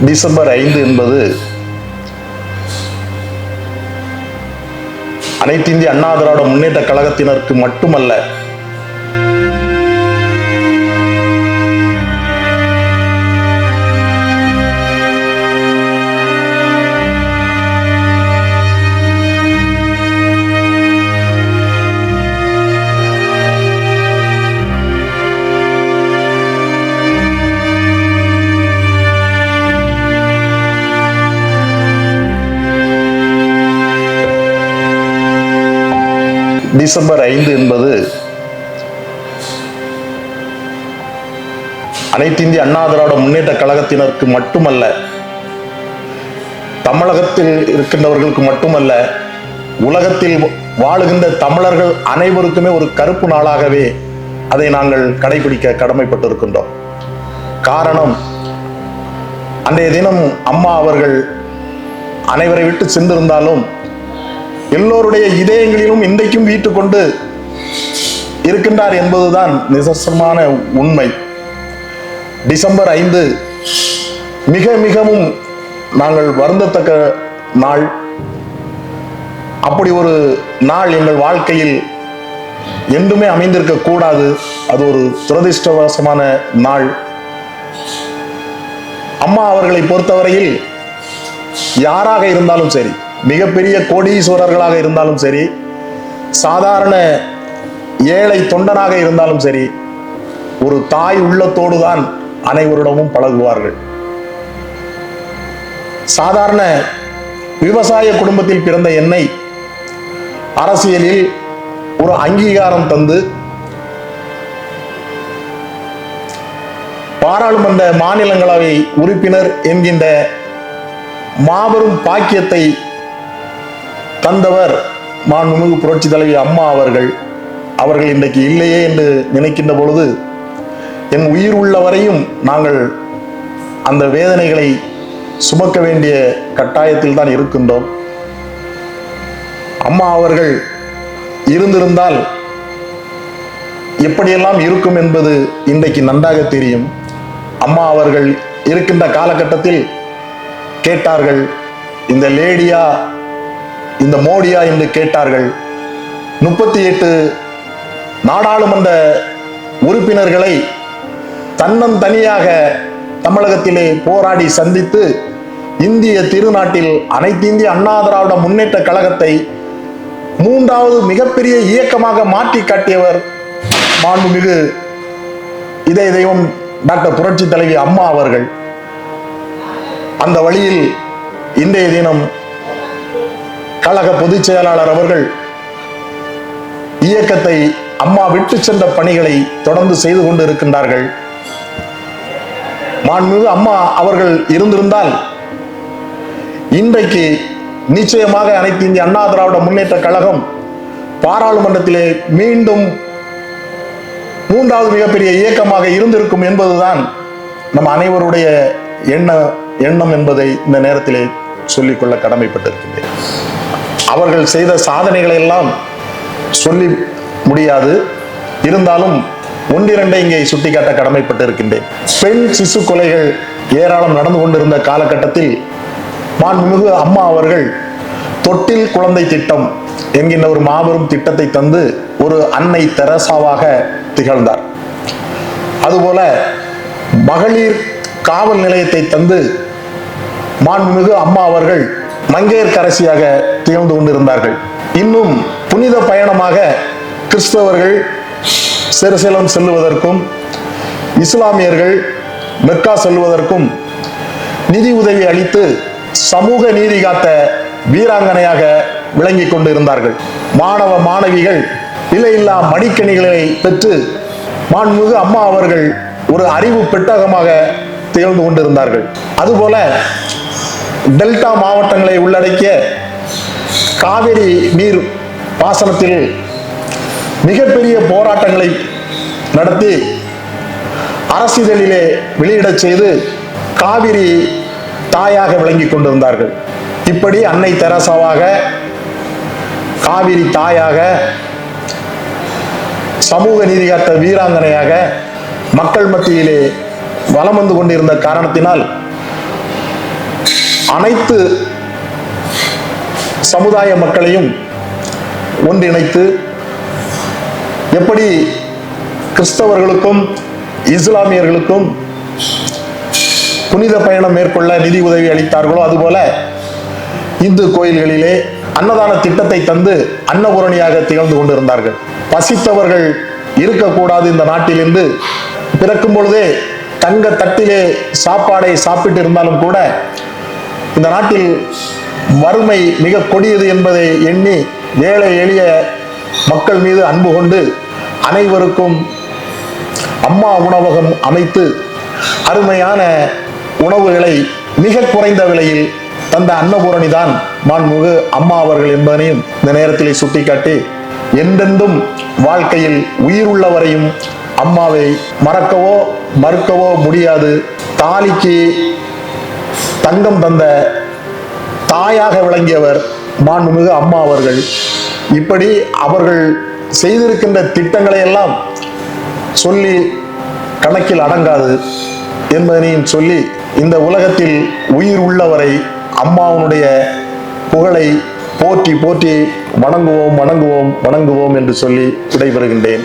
December 5 என்பது அனைத்து இந்திய அண்ணா திராவிட முன்னேற்ற கழகத்தினருக்கு மட்டுமல்ல, டிசம்பர் 5 என்பது அனைத்து இந்திய அண்ணா திராவிட முன்னேற்ற கழகத்தினருக்கு மட்டுமல்ல, தமிழகத்தில் இருக்கின்றவர்களுக்கு மட்டுமல்ல, உலகத்தில் வாழுகின்ற தமிழர்கள் அனைவருக்குமே ஒரு கருப்பு நாளாகவே அதை நாங்கள் கடைபிடிக்க கடமைப்பட்டிருக்கின்றோம். காரணம், அன்றைய தினம் அம்மா அவர்கள் அனைவரை விட்டு சென்றிருந்தாலும் எல்லோருடைய இதயங்களிலும் இன்றைக்கும் வீட்டு கொண்டு இருக்கின்றார் என்பதுதான் நிதர்சனமான உண்மை. டிசம்பர் 5 மிகவும் நாங்கள் வருந்தத்தக்க நாள். அப்படி ஒரு நாள் எங்கள் வாழ்க்கையில் என்றுமே அமைந்திருக்க கூடாது. அது ஒரு துரதிர்ஷ்டவசமான நாள். அம்மா அவர்களை பொறுத்தவரையில் யாராக இருந்தாலும் சரி, மிகப்பெரிய கோடீஸ்வரர்களாக இருந்தாலும் சரி, சாதாரண ஏழை தொண்டனாக இருந்தாலும் சரி, ஒரு தாய் உள்ளத்தோடு தான் அனைவரிடமும் பழகுவார்கள். சாதாரண விவசாய குடும்பத்தில் பிறந்த என்னை அரசியலில் ஒரு அங்கீகாரம் தந்து பாராளுமன்ற மாநிலங்களவை உறுப்பினர் என்கின்ற மாபெரும் பாக்கியத்தை தந்தவர் மாண்புமிகு புரட்சி தலைவி அம்மா அவர்கள். அவர்கள் இன்றைக்கு இல்லையே என்று நினைக்கின்ற பொழுது என் உயிர் உள்ள வரையும் நாங்கள் அந்த வேதனைகளை சுமக்க வேண்டிய கட்டாயத்தில் தான் இருக்கின்றோம். அம்மா அவர்கள் இருந்திருந்தால் எப்படியெல்லாம் இருக்கும் என்பது இன்றைக்கு நன்றாக தெரியும். அம்மா அவர்கள் இருக்கின்ற காலகட்டத்தில் கேட்டார்கள், இந்த லேடியா இந்த மோடியா என்று கேட்டார்கள். 38 நாடாளுமன்ற உறுப்பினர்களை தன்னந்தனியாக தமிழகத்திலே போராடி சந்தித்து இந்திய திருநாட்டில் அனைத்து இந்திய அண்ணா திராவிட முன்னேற்ற கழகத்தை 3வது மிகப்பெரிய இயக்கமாக மாற்றி காட்டியவர் மாண்புமிகு இதய தெய்வம் டாக்டர் புரட்சி தலைவி அம்மா அவர்கள். அந்த வழியில் இன்றைய தினம் கழக பொதுச் செயலாளர் அவர்கள் இயக்கத்தை அம்மா விட்டு சென்ற பணிகளை தொடர்ந்து செய்து கொண்டு இருக்கின்றார்கள். மாண்புமிகு அம்மா அவர்கள் இருந்திருந்தால் இன்றைக்கு நிச்சயமாக அனைத்து இந்திய அண்ணா திராவிட முன்னேற்ற கழகம் பாராளுமன்றத்திலே மீண்டும் 3வது மிகப்பெரிய இயக்கமாக இருந்திருக்கும் என்பதுதான் நம் அனைவருடைய எண்ணம் என்பதை இந்த நேரத்திலே சொல்லிக்கொள்ள கடமைப்பட்டிருக்கின்றேன். அவர்கள் செய்த சாதனைகளை எல்லாம் சொல்லி முடியாது. இருந்தாலும் ஒன்றிரண்டை இங்கே சுட்டிக்காட்ட கடமைப்பட்டிருக்கின்றேன். பெண் சிசு கொலைகள் ஏராளம் நடந்து கொண்டிருந்த காலகட்டத்தில் மாண்புமிகு அம்மா அவர்கள் தொட்டில் குழந்தை திட்டம் என்கின்ற ஒரு மாபெரும் திட்டத்தை தந்து ஒரு அன்னை தெரசாவாக திகழ்ந்தார். அதுபோல மகளிர் காவல் நிலையத்தை தந்து மாண்புமிகு அம்மா அவர்கள் மங்கையர்க்கரசியாக திகழ்ந்து கொண்டிருந்தார்கள். இன்னும் புனித பயணமாக கிறிஸ்தவர்கள் செருசலேம் செல்லுவதற்கும் இஸ்லாமியர்கள் மெக்கா செல்வதற்கும் நிதி உதவி அளித்து சமூக நீதி காத்த வீராங்கனையாக விளங்கி கொண்டிருந்தார்கள். மாணவ மாணவிகள் விலையில்லா மடிக்கணிகளை பெற்று மாண்புமிகு அம்மா அவர்கள் ஒரு அறிவு பெட்டகமாக திகழ்ந்து கொண்டிருந்தார்கள். அதுபோல டெல்டா மாவட்டங்களை உள்ளடக்கிய காவிரி நீர் பாசனத்தில் மிகப்பெரிய போராட்டங்களை நடத்தி அரசிதழிலே வெளியிடச் செய்து காவிரி தாயாக விளங்கி கொண்டிருந்தார்கள். இப்படி அன்னை தெரசாவாக, காவிரி தாயாக, சமூக நீதி காத்த வீராங்கனையாக மக்கள் மத்தியிலே வலம் வந்து கொண்டிருந்த காரணத்தினால் அனைத்து சமுதாய மக்களையும் ஒன்றிணைத்து எப்படி கிறிஸ்தவர்களுக்கும் இஸ்லாமியர்களுக்கும் புனித பயணம் மேற்கொள்ள நிதி உதவி அளித்தார்களோ அதுபோல இந்து கோயில்களிலே அன்னதான திட்டத்தை தந்து அன்னபூரணியாக திகழ்ந்து கொண்டிருந்தார்கள். பசித்தவர்கள் இருக்கக்கூடாது இந்த நாட்டில் என்று பிறக்கும் பொழுதே தங்க தட்டிலே சாப்பாடை சாப்பிட்டு இருந்தாலும் கூட இந்த நாட்டில் வறுமை மிக கொடியது என்பதை எண்ணி ஏழை எளிய மக்கள் மீது அன்பு கொண்டு அனைவருக்கும் அம்மா உணவகம் அமைத்து அருமையான உணவுகளை மிக குறைந்த விலையில் தந்த அன்னபூரணி தான் மாண்புமிகு அம்மா அவர்கள் என்பதனையும் இந்த நேரத்திலே சுட்டிக்காட்டி, என்றென்றும் வாழ்க்கையில் உயிர் உள்ளவரையும் அம்மாவை மறக்கவோ மறுக்கவோ முடியாது. தாலிக்கு தங்கம் தந்த தாயாக விளங்கியவர் மாண்புமிகு அம்மா அவர்கள். இப்படி அவர்கள் செய்திருக்கின்ற திட்டங்களை எல்லாம் சொல்லி கணக்கில் அடங்காது என்பதனையும் சொல்லி, இந்த உலகத்தில் உயிர் உள்ளவரை அம்மாவுடைய புகழை போற்றி போற்றி வணங்குவோம் வணங்குவோம் வணங்குவோம் என்று சொல்லி விடைபெறுகின்றேன்.